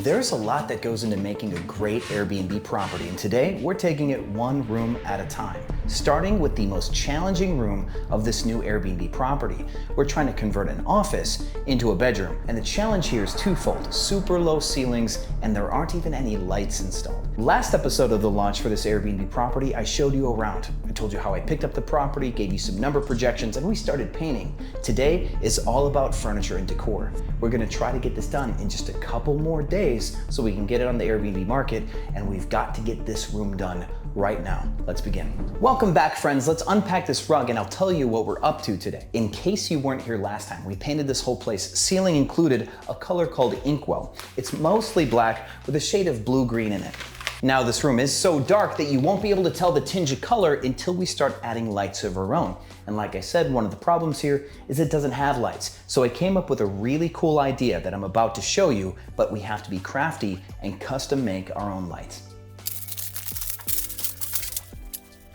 There's a lot that goes into making a great Airbnb property, and today we're taking it one room at a time, starting with the most challenging room of this new Airbnb property. We're trying to convert an office into a bedroom, and the challenge here is twofold: super low ceilings, and there aren't even any lights installed. Last episode of the launch for this Airbnb property, I showed you around. I told you how I picked up the property, gave you some number projections, and we started painting. Today is all about furniture and decor. We're gonna try to get this done in just a couple more days so we can get it on the Airbnb market, and we've got to get this room done right now. Let's begin. Welcome back, friends. Let's unpack this rug and I'll tell you what we're up to today. In case you weren't here last time, we painted this whole place, ceiling included, a color called Inkwell. It's mostly black with a shade of blue-green in it. Now this room is so dark that you won't be able to tell the tinge of color until we start adding lights of our own. And like I said, one of the problems here is it doesn't have lights. So I came up with a really cool idea that I'm about to show you, but we have to be crafty and custom make our own lights.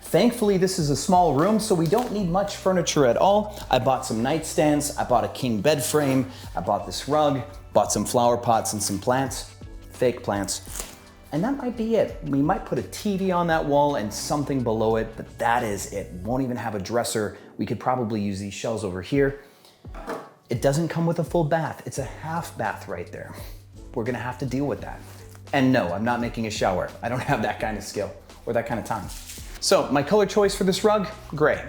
Thankfully, this is a small room, so we don't need much furniture at all. I bought some nightstands, I bought a king bed frame, I bought this rug, bought some flower pots and some plants, fake plants. And that might be it. We might put a TV on that wall and something below it, but that is it. Won't even have a dresser. We could probably use these shelves over here. It doesn't come with a full bath. It's a half bath right there. We're gonna have to deal with that. And no, I'm not making a shower. I don't have that kind of skill or that kind of time. So my color choice for this rug, gray.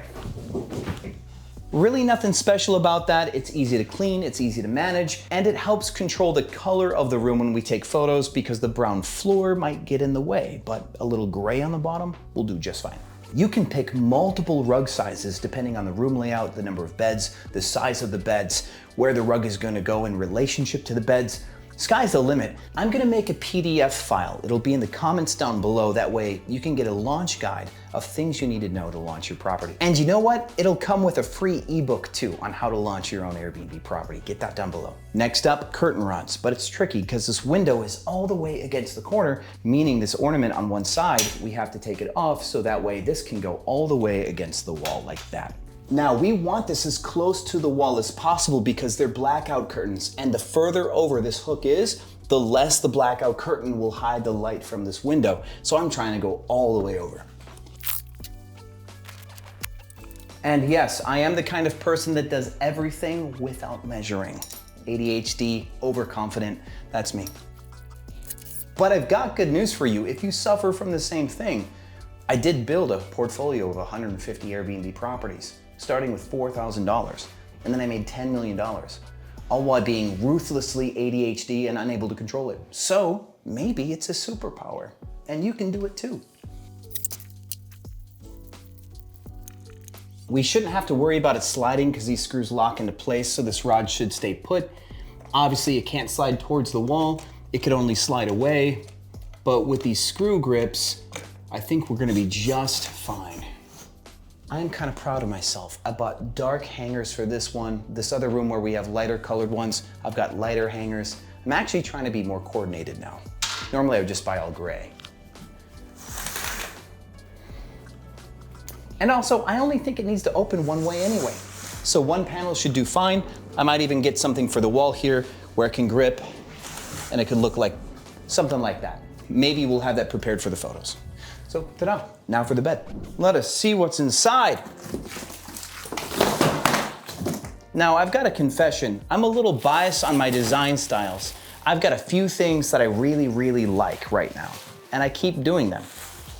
Really nothing special about that. It's easy to clean, it's easy to manage, and it helps control the color of the room when we take photos because the brown floor might get in the way, but a little gray on the bottom will do just fine. You can pick multiple rug sizes depending on the room layout, the number of beds, the size of the beds, where the rug is going to go in relationship to the beds. Sky's the limit. I'm gonna make a PDF file. It'll be in the comments down below. That way you can get a launch guide of things you need to know to launch your property. And you know what? It'll come with a free ebook too on how to launch your own Airbnb property. Get that down below. Next up, curtain rods, but it's tricky because this window is all the way against the corner, meaning this ornament on one side, we have to take it off so that way this can go all the way against the wall like that. Now we want this as close to the wall as possible because they're blackout curtains, and the further over this hook is, the less the blackout curtain will hide the light from this window. So I'm trying to go all the way over. And yes, I am the kind of person that does everything without measuring. ADHD, overconfident, that's me. But I've got good news for you if you suffer from the same thing. I did build a portfolio of 150 Airbnb properties, starting with $4,000, and then I made $10 million, all while being ruthlessly ADHD and unable to control it. So maybe it's a superpower, and you can do it too. We shouldn't have to worry about it sliding because these screws lock into place, so this rod should stay put. Obviously, it can't slide towards the wall. It could only slide away, but with these screw grips, I think we're gonna be just fine. I am kind of proud of myself. I bought dark hangers for this one. This other room where we have lighter colored ones, I've got lighter hangers. I'm actually trying to be more coordinated now. Normally I would just buy all gray. And also, I only think it needs to open one way anyway. So one panel should do fine. I might even get something for the wall here where it can grip and it could look like something like that. Maybe we'll have that prepared for the photos. So, ta-da, now for the bed. Let us see what's inside. Now, I've got a confession. I'm a little biased on my design styles. I've got a few things that I really, really like right now, and I keep doing them.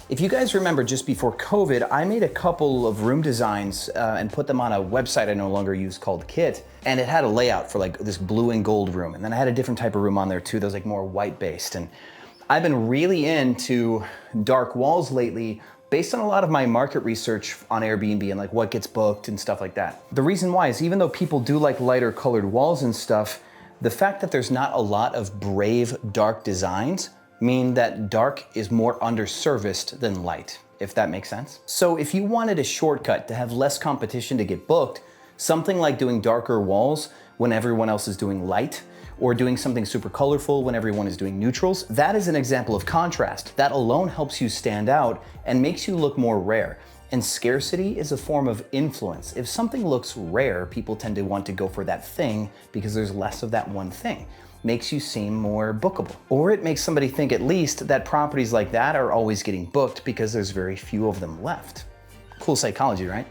If you guys remember, just before COVID, I made a couple of room designs and put them on a website I no longer use called Kit, and it had a layout for like this blue and gold room, and then I had a different type of room on there too that was like more white-based. And I've been really into dark walls lately based on a lot of my market research on Airbnb and like what gets booked and stuff like that. The reason why is even though people do like lighter colored walls and stuff, the fact that there's not a lot of brave dark designs mean that dark is more underserviced than light, if that makes sense. So if you wanted a shortcut to have less competition to get booked, something like doing darker walls when everyone else is doing light, or doing something super colorful when everyone is doing neutrals, that is an example of contrast. That alone helps you stand out and makes you look more rare. And scarcity is a form of influence. If something looks rare, people tend to want to go for that thing because there's less of that one thing. makes you seem more bookable. Or it makes somebody think at least that properties like that are always getting booked because there's very few of them left. Cool psychology, right?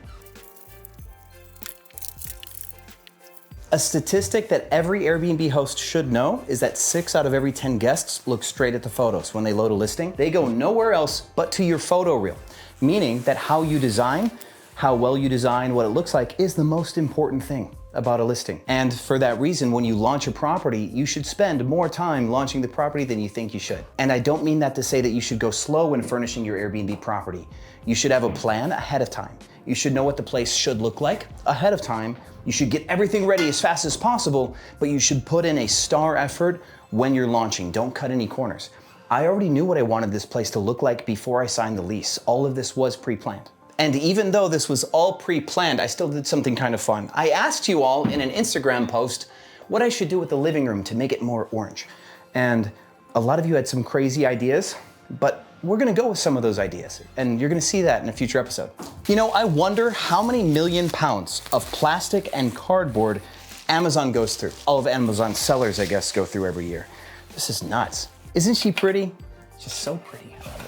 A statistic that every Airbnb host should know is that 6 out of every 10 guests look straight at the photos when they load a listing. They go nowhere else but to your photo reel, meaning that how you design, how well you design, what it looks like is the most important thing about a listing. And for that reason, when you launch a property, you should spend more time launching the property than you think you should. And I don't mean that to say that you should go slow when furnishing your Airbnb property. You should have a plan ahead of time. You should know what the place should look like ahead of time. You should get everything ready as fast as possible, but you should put in a star effort when you're launching. Don't cut any corners. I already knew what I wanted this place to look like before I signed the lease. All of this was pre-planned. And even though this was all pre-planned, I still did something kind of fun. I asked you all in an Instagram post what I should do with the living room to make it more orange. And a lot of you had some crazy ideas, but we're gonna go with some of those ideas, and you're gonna see that in a future episode. You know, I wonder how many million pounds of plastic and cardboard Amazon goes through. All of Amazon sellers, I guess, go through every year. This is nuts. Isn't she pretty? Just so pretty. I love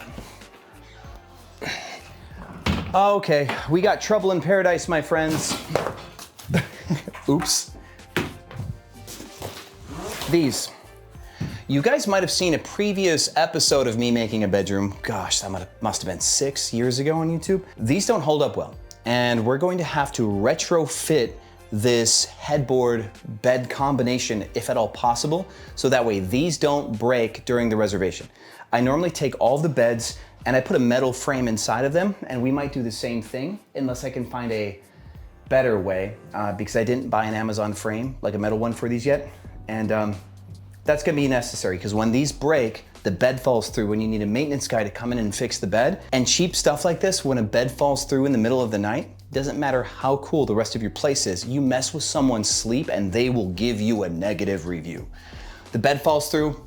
it. Okay, we got trouble in paradise, my friends. Oops. These. You guys might have seen a previous episode of me making a bedroom. Gosh, that must have been 6 years ago on YouTube. These don't hold up well, and we're going to have to retrofit this headboard bed combination, if at all possible, so that way these don't break during the reservation. I normally take all the beds and I put a metal frame inside of them, and we might do the same thing unless I can find a better way, because I didn't buy an Amazon frame, like a metal one for these yet. And that's gonna be necessary, because when these break, the bed falls through when you need a maintenance guy to come in and fix the bed. And cheap stuff like this, when a bed falls through in the middle of the night, doesn't matter how cool the rest of your place is, you mess with someone's sleep and they will give you a negative review. The bed falls through,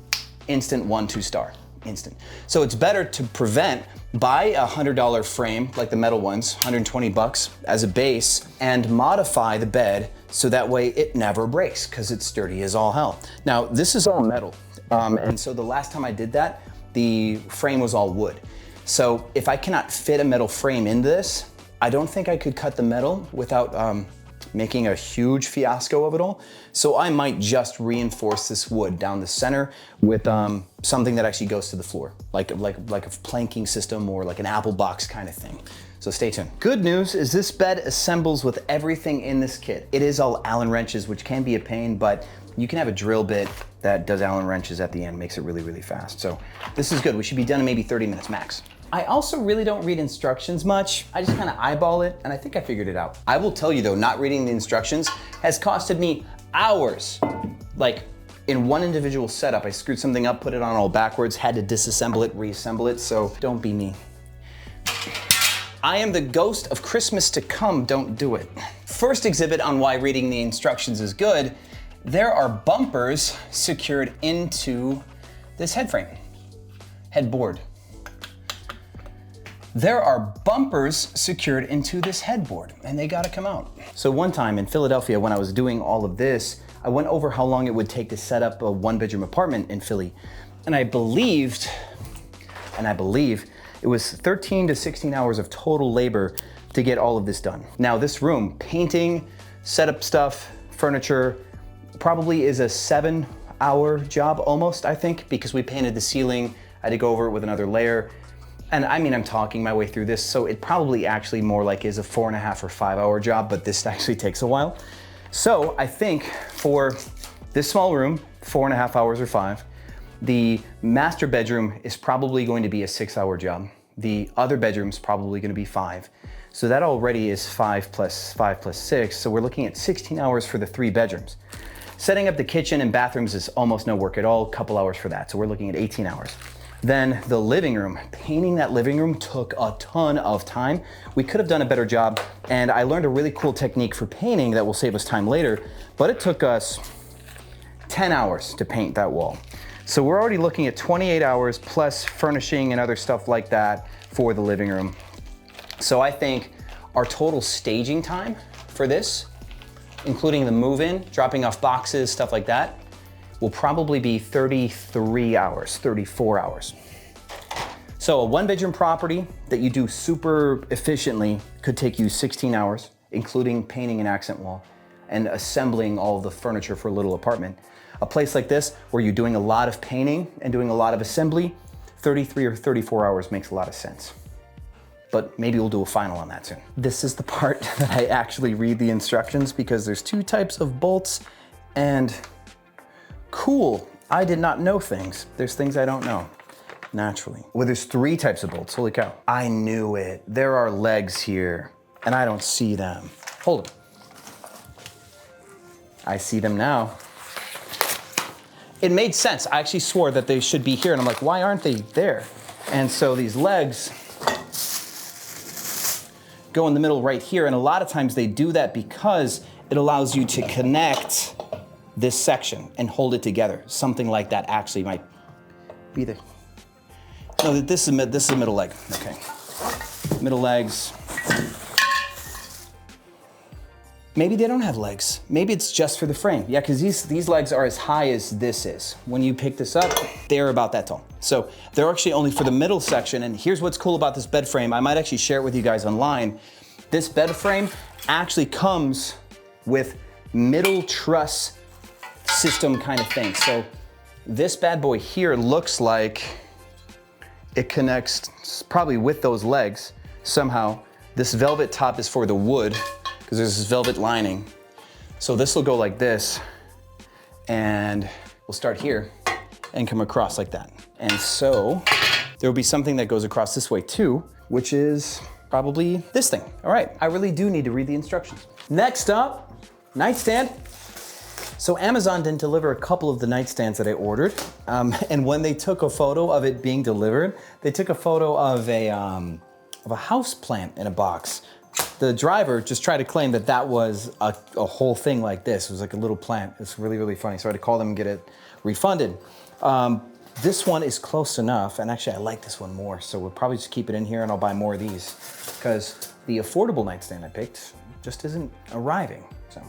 instant 1-2 star, instant. So it's better to prevent, buy a $100 frame, like the metal ones, 120 bucks as a base, and modify the bed so that way it never breaks, because it's sturdy as all hell. Now, this is all metal, and so the last time I did that, the frame was all wood. So if I cannot fit a metal frame into this, I don't think I could cut the metal without making a huge fiasco of it all. So I might just reinforce this wood down the center with something that actually goes to the floor, like a planking system or like an apple box kind of thing. So stay tuned. Good news is this bed assembles with everything in this kit. It is all Allen wrenches, which can be a pain, but you can have a drill bit that does Allen wrenches at the end, makes it really, really fast. So this is good. We should be done in maybe 30 minutes max. I also really don't read instructions much. I just kind of eyeball it, and I think I figured it out. I will tell you though, not reading the instructions has costed me hours. Like in one individual setup, I screwed something up, put it on all backwards, had to disassemble it, reassemble it, so don't be me. I am the ghost of Christmas to come, don't do it. First exhibit on why reading the instructions is good, there are bumpers secured into this headboard. There are bumpers secured into this headboard, and they gotta come out. So one time in Philadelphia, when I was doing all of this, I went over how long it would take to set up a 1-bedroom apartment in Philly. And I believe it was 13 to 16 hours of total labor to get all of this done. Now this room, painting, setup stuff, furniture, probably is a 7-hour job almost, I think, because we painted the ceiling, I had to go over it with another layer. And I mean, I'm talking my way through this, so it probably actually more like is a 4.5 or 5-hour job, but this actually takes a while. So I think for this small room, 4.5 hours or 5, the master bedroom is probably going to be a 6-hour job. The other bedroom's probably gonna be 5. So that already is 5 plus 6, so we're looking at 16 hours for the 3 bedrooms. Setting up the kitchen and bathrooms is almost no work at all, couple hours for that, so we're looking at 18 hours. Then the living room, painting that living room took a ton of time. We could have done a better job, and I learned a really cool technique for painting that will save us time later, but it took us 10 hours to paint that wall. So we're already looking at 28 hours plus furnishing and other stuff like that for the living room. So I think our total staging time for this, including the move-in, dropping off boxes, stuff like that, will probably be 33 hours, 34 hours. So a 1-bedroom property that you do super efficiently could take you 16 hours, including painting an accent wall and assembling all of the furniture for a little apartment. A place like this, where you're doing a lot of painting and doing a lot of assembly, 33 or 34 hours makes a lot of sense. But maybe we'll do a final on that soon. This is the part that I actually read the instructions, because there's 2 types of bolts, and cool, I did not know things. There's things I don't know, naturally. Well, there's 3 types of bolts, holy cow. I knew it. There are legs here, and I don't see them. Hold them. I see them now. It made sense. I actually swore that they should be here, and I'm like, why aren't they there? And so these legs go in the middle right here, and a lot of times they do that because it allows you to connect this section and hold it together. Something like that actually might be the... No, this is a middle leg. Okay. Middle legs. Maybe they don't have legs. Maybe it's just for the frame. Yeah, because these legs are as high as this is. When you pick this up, they're about that tall. So they're actually only for the middle section. And here's what's cool about this bed frame. I might actually share it with you guys online. This bed frame actually comes with middle truss system kind of thing. So this bad boy here looks like it connects probably with those legs somehow. This velvet top is for the wood, because there's this velvet lining. So this will go like this, and we'll start here and come across like that. And so there will be something that goes across this way too, which is probably this thing. All right, I really do need to read the instructions. Next up, nightstand. So Amazon didn't deliver a couple of the nightstands that I ordered. And when they took a photo of it being delivered, they took a photo of a house plant in a box. The driver just tried to claim that that was a whole thing like this. It was like a little plant. It's really, really funny. So I had to call them and get it refunded. This one is close enough, and actually I like this one more, so we'll probably just keep it in here, and I'll buy more of these, because the affordable nightstand I picked just isn't arriving, so.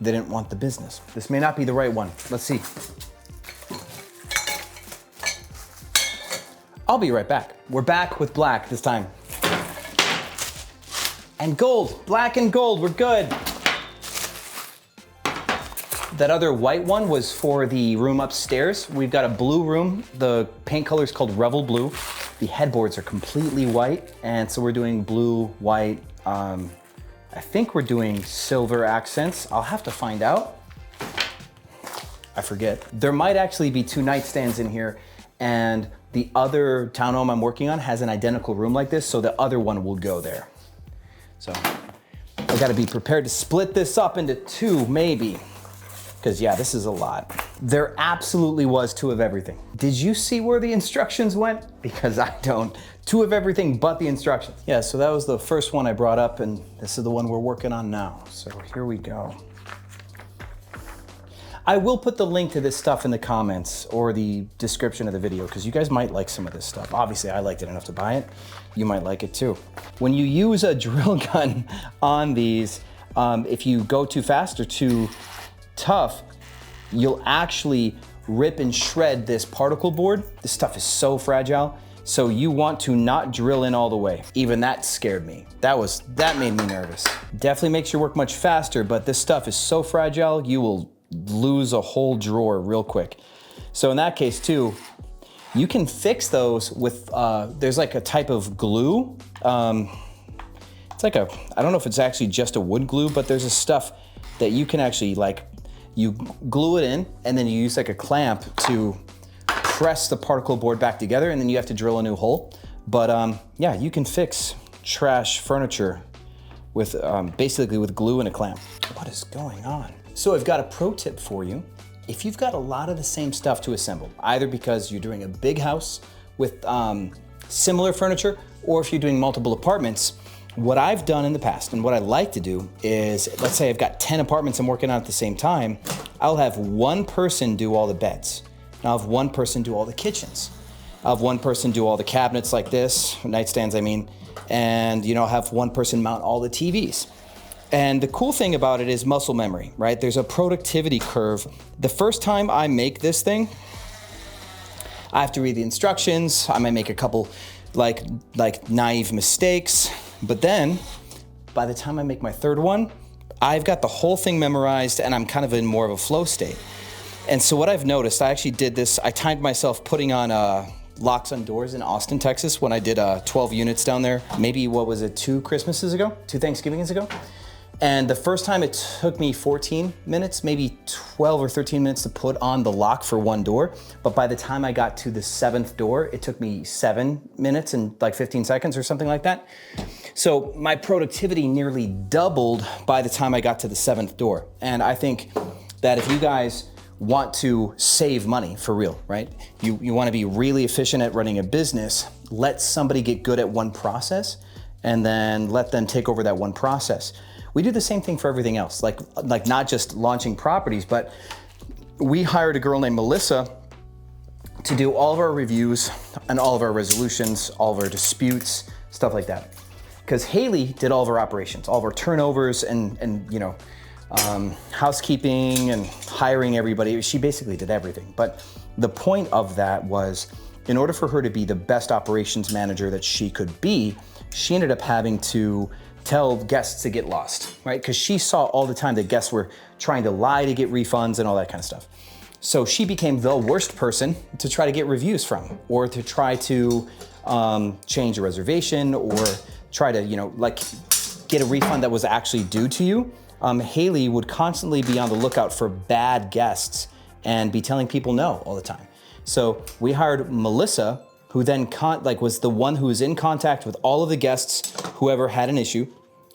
They didn't want the business. This may not be the right one. Let's see. I'll be right back. We're back with black this time. And gold, black and gold, we're good. That other white one was for the room upstairs. We've got a blue room. The paint color is called Revel Blue. The headboards are completely white, and so we're doing blue, white. I think we're doing silver accents. I'll have to find out. I forget. There might actually be 2 nightstands in here, and the other townhome I'm working on has an identical room like this, so the other one will go there. So I gotta be prepared to split this up into 2, maybe. Because yeah, this is a lot. There absolutely was 2 of everything. Did you see where the instructions went? Because I don't. 2 of everything but the instructions. Yeah, so that was the first one I brought up, and this is the one we're working on now. So here we go. I will put the link to this stuff in the comments or the description of the video, because you guys might like some of this stuff. Obviously, I liked it enough to buy it. You might like it too. When you use a drill gun on these, if you go too fast or too tough, you'll actually rip and shred this particle board. This stuff is so fragile. So you want to not drill in all the way. Even that scared me. That made me nervous. Definitely makes your work much faster, but this stuff is so fragile, you will lose a whole drawer real quick. So in that case too, you can fix those with, there's like a type of glue. It's like I don't know if it's actually just a wood glue, but there's a stuff that you can actually you glue it in, and then you use like a clamp to press the particle board back together, and then you have to drill a new hole. But yeah, you can fix trash furniture with basically with glue and a clamp. What is going on? So I've got a pro tip for you. If you've got a lot of the same stuff to assemble, either because you're doing a big house with similar furniture, or if you're doing multiple apartments, what I've done in the past, and what I like to do is, let's say I've got 10 apartments I'm working on at the same time, I'll have one person do all the beds. And I'll have one person do all the kitchens. I'll have one person do all the cabinets like this, nightstands I mean, and I'll have one person mount all the TVs. And the cool thing about it is muscle memory, right? There's a productivity curve. The first time I make this thing, I have to read the instructions. I might make a couple like naive mistakes, but then by the time I make my third one, I've got the whole thing memorized and I'm kind of in more of a flow state. And so what I've noticed, I actually did this, I timed myself putting on locks on doors in Austin, Texas when I did 12 units down there. Maybe, what was it, 2 Christmases ago? 2 Thanksgivings ago? And the first time it took me 14 minutes, maybe 12 or 13 minutes to put on the lock for one door. But by the time I got to the 7th door, it took me 7 minutes and like 15 seconds or something like that. So my productivity nearly doubled by the time I got to the 7th door. And I think that if you guys want to save money for real, right? You want to be really efficient at running a business, let somebody get good at one process and then let them take over that one process. We do the same thing for everything else, like not just launching properties, but we hired a girl named Melissa to do all of our reviews and all of our resolutions, all of our disputes, stuff like that. Because Haley did all of our operations, all of our turnovers and you know, housekeeping and hiring everybody. She basically did everything. But the point of that was, in order for her to be the best operations manager that she could be, she ended up having to tell guests to get lost, right? Because she saw all the time that guests were trying to lie to get refunds and all that kind of stuff. So she became the worst person to try to get reviews from, or to try to change a reservation, or try to, you know, like get a refund that was actually due to you. Haley would constantly be on the lookout for bad guests and be telling people no all the time. So we hired Melissa, who then was the one who was in contact with all of the guests, whoever had an issue.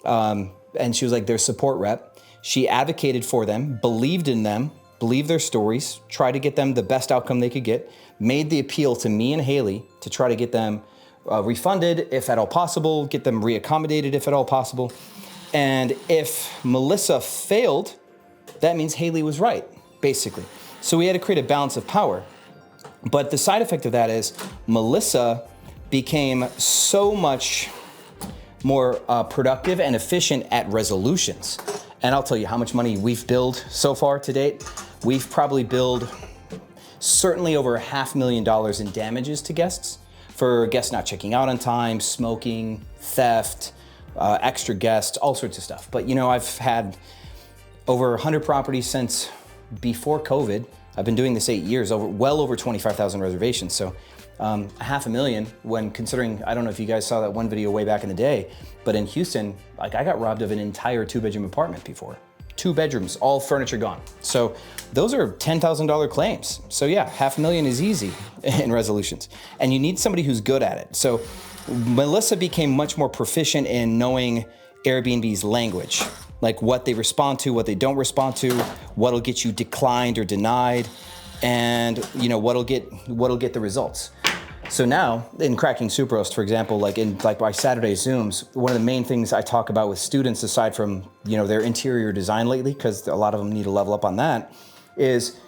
And she was like their support rep. She advocated for them, believed in them, believed their stories, tried to get them the best outcome they could get, made the appeal to me and Haley to try to get them refunded if at all possible, get them reaccommodated if at all possible. And if Melissa failed, that means Haley was right, basically. So we had to create a balance of power. But the side effect of that is Melissa became so much more productive and efficient at resolutions. And I'll tell you how much money we've billed so far to date. We've probably billed certainly over $500,000 in damages to guests for guests not checking out on time, smoking, theft, extra guests, all sorts of stuff. But you know, I've had over 100 properties since before COVID. I've been doing this 8 years, well over 25,000 reservations. So $500,000 when considering, I don't know if you guys saw that one video way back in the day, but in Houston, like I got robbed of an entire 2-bedroom apartment before. 2 bedrooms, all furniture gone. So those are $10,000 claims. So yeah, $500,000 is easy in resolutions. And you need somebody who's good at it. So Melissa became much more proficient in knowing Airbnb's language, like what they respond to, what they don't respond to, what'll get you declined or denied, and you know what'll get the results. So now in Cracking Super Roast, for example, like my Saturday Zooms, one of the main things I talk about with students, aside from their interior design lately, because a lot of them need to level up on that, is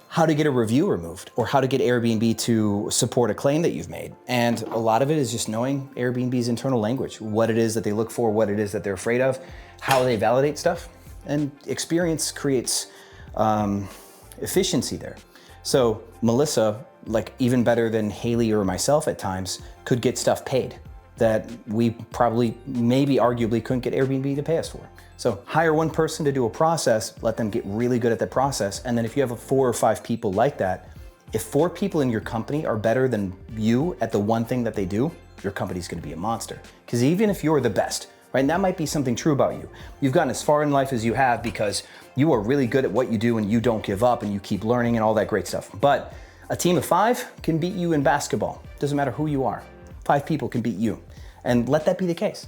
how to get a review removed or how to get Airbnb to support a claim that you've made. And a lot of it is just knowing Airbnb's internal language, what it is that they look for, what it is that they're afraid of, how they validate stuff. And experience creates efficiency there. So Melissa, like even better than Haley or myself at times, could get stuff paid that we probably, maybe arguably couldn't get Airbnb to pay us for. So hire one person to do a process, let them get really good at the process. And then if you have 4 or 5 people like that, if 4 people in your company are better than you at the one thing that they do, your company's gonna be a monster. Because even if you're the best, right, and that might be something true about you. You've gotten as far in life as you have because you are really good at what you do and you don't give up and you keep learning and all that great stuff. But a team of 5 can beat you in basketball. Doesn't matter who you are. 5 people can beat you. And let that be the case.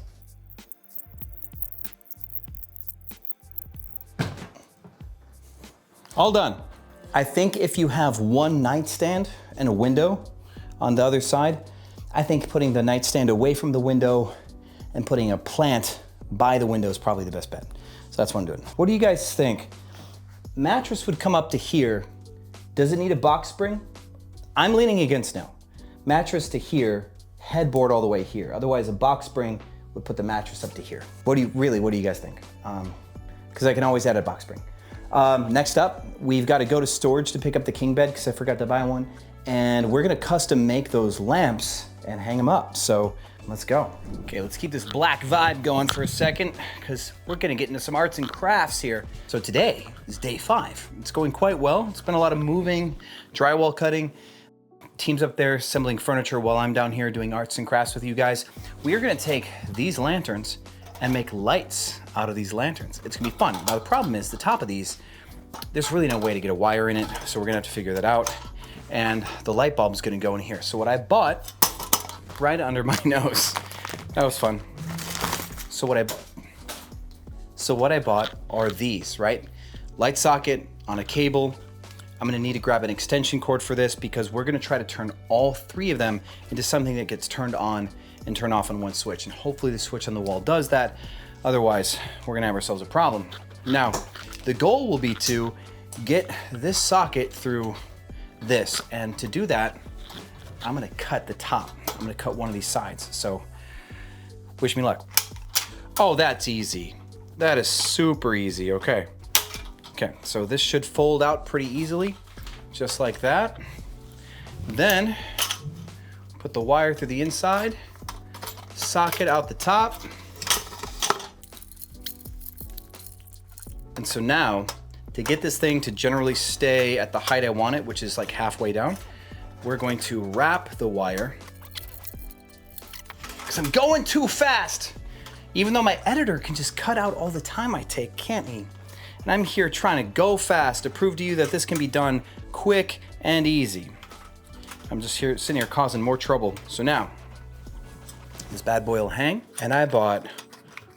All done. I think if you have one nightstand and a window on the other side, I think putting the nightstand away from the window and putting a plant by the window is probably the best bet. So that's what I'm doing. What do you guys think? Mattress would come up to here. Does it need a box spring? I'm leaning against no. Mattress to here, headboard all the way here. Otherwise a box spring would put the mattress up to here. What do you guys think? Because I can always add a box spring. Next up, we've got to go to storage to pick up the king bed because I forgot to buy one. And we're gonna custom make those lamps and hang them up. So let's go. Okay, let's keep this black vibe going for a second because we're gonna get into some arts and crafts here. So today is day 5. It's going quite well. It's been a lot of moving, drywall cutting. Team's up there assembling furniture while I'm down here doing arts and crafts with you guys. We are gonna take these lanterns and make lights out of these lanterns. It's gonna be fun. Now the problem is the top of these, there's really no way to get a wire in it, so we're gonna have to figure that out. And the light bulb is gonna go in here. So what I bought right under my nose, that was fun. So what I bought are these, right? Light socket on a cable. I'm gonna need to grab an extension cord for this because we're gonna try to turn all 3 of them into something that gets turned on and turned off on one switch. And hopefully the switch on the wall does that. Otherwise, we're gonna have ourselves a problem. Now, the goal will be to get this socket through this. And to do that, I'm gonna cut the top. I'm gonna cut one of these sides. So wish me luck. Oh, that's easy. That is super easy, okay. Okay, so this should fold out pretty easily, just like that. Then put the wire through the inside, socket out the top. And so now, to get this thing to generally stay at the height I want it, which is like halfway down, we're going to wrap the wire. Because I'm going too fast. Even though my editor can just cut out all the time I take, can't he? And I'm here trying to go fast to prove to you that this can be done quick and easy. I'm just here sitting here causing more trouble. So now, this bad boy will hang. And I bought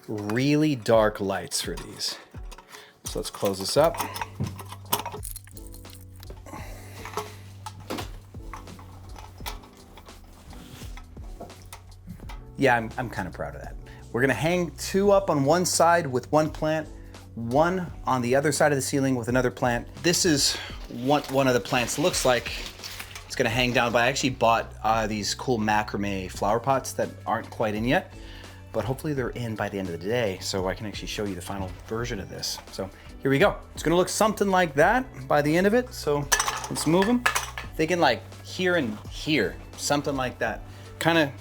really dark lights for these. So let's close this up. Yeah, I'm kind of proud of that. We're gonna hang 2 up on one side with one plant, 1 on the other side of the ceiling with another plant. This is what one of the plants looks like. It's gonna hang down, but I actually bought these cool macrame flower pots that aren't quite in yet, but hopefully they're in by the end of the day so I can actually show you the final version of this. So here we go. It's gonna look something like that by the end of it. So let's move them. Thinking like here and here, something like that. Kinda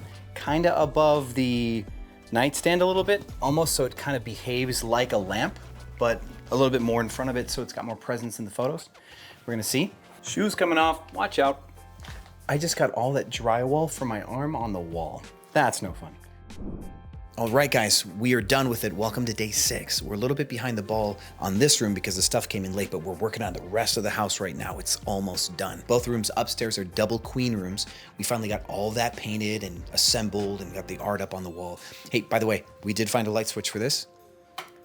above the nightstand a little bit, almost so it kind of behaves like a lamp, but a little bit more in front of it so it's got more presence in the photos. We're gonna see. Shoes coming off, watch out. I just got all that drywall from my arm on the wall. That's no fun. All right, guys, we are done with it. Welcome to day 6. We're a little bit behind the ball on this room because the stuff came in late, but we're working on the rest of the house right now. It's almost done. Both rooms upstairs are double queen rooms. We finally got all that painted and assembled and got the art up on the wall. Hey, by the way, we did find a light switch for this.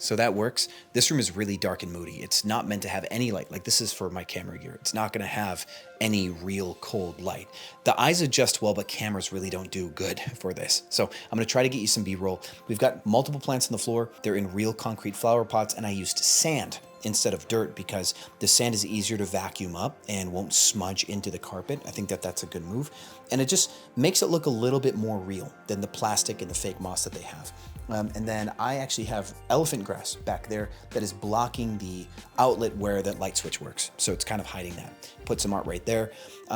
So that works. This room is really dark and moody. It's not meant to have any light. Like this is for my camera gear. It's not gonna have any real cold light. The eyes adjust well, but cameras really don't do good for this. So I'm gonna try to get you some B-roll. We've got multiple plants on the floor. They're in real concrete flower pots, and I used sand instead of dirt because the sand is easier to vacuum up and won't smudge into the carpet. I think that that's a good move. And it just makes it look a little bit more real than the plastic and the fake moss that they have. And then I actually have elephant grass back there that is blocking the outlet where that light switch works. So it's kind of hiding that. Put some art right there.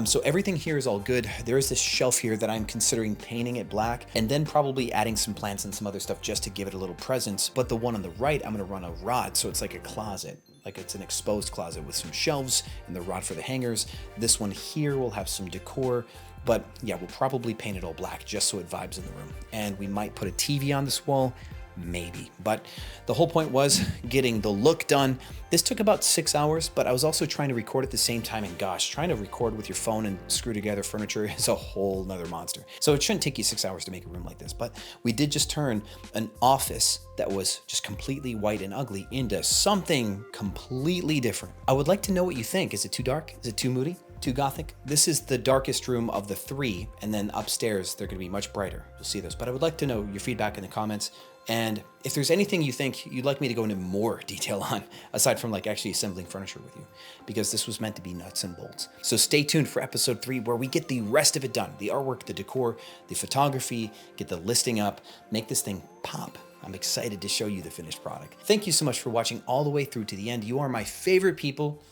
So everything here is all good. There is this shelf here that I'm considering painting it black and then probably adding some plants and some other stuff just to give it a little presence. But the one on the right, I'm gonna run a rod. So it's like a closet, like it's an exposed closet with some shelves and the rod for the hangers. This one here will have some decor. But yeah, we'll probably paint it all black just so it vibes in the room. And we might put a TV on this wall, maybe. But the whole point was getting the look done. This took about 6 hours, but I was also trying to record at the same time. And gosh, trying to record with your phone and screw together furniture is a whole nother monster. So it shouldn't take you 6 hours to make a room like this. But we did just turn an office that was just completely white and ugly into something completely different. I would like to know what you think. Is it too dark? Is it too moody? too gothic. This is the darkest room of the 3, and then upstairs they're going to be much brighter. You'll see this, but I would like to know your feedback in the comments, and if there's anything you think you'd like me to go into more detail on, aside from like actually assembling furniture with you, because this was meant to be nuts and bolts. So stay tuned for episode 3, where we get the rest of it done. The artwork, the decor, the photography, get the listing up, make this thing pop. I'm excited to show you the finished product. Thank you so much for watching all the way through to the end. You are my favorite people.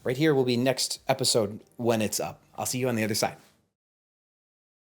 Right here will be next episode when it's up. I'll see you on the other side.